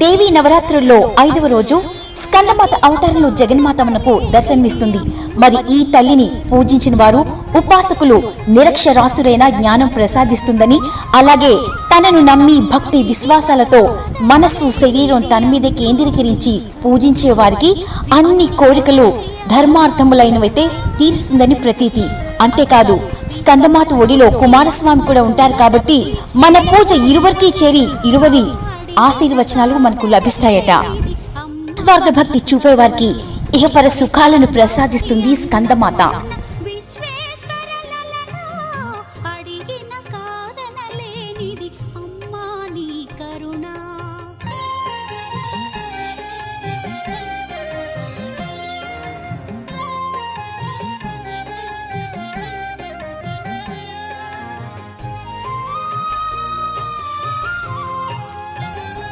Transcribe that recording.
దేవీ నవరాత్రుల్లో 5వ రోజు స్కందమాత అవతారంలో జగన్మాత మనకు దర్శనమిస్తుంది. మరి ఈ తల్లిని పూజించిన వారు ఉపాసకులు నిరక్షరాసురైన జ్ఞానం ప్రసాదిస్తుందని, అలాగే తనను నమ్మి భక్తి విశ్వాసాలతో మనస్సు శరీరం తన మీదే కేంద్రీకరించి పూజించే వారికి అన్ని కోరికలు ధర్మార్థములైనవైతే తీరుస్తుందని ప్రతీతి. అంతేకాదు స్కందమాత ఒడిలో కుమారస్వామి కూడా ఉంటారు కాబట్టి మన పూజ ఇరువురికి చేరి ఇరువరి ఆశీర్వచనాలు మనకు లభిస్తాయట. స్వార్థ భక్తి చూపేవారికి ఇహపర సుఖాలను ప్రసాదిస్తుంది స్కందమాత.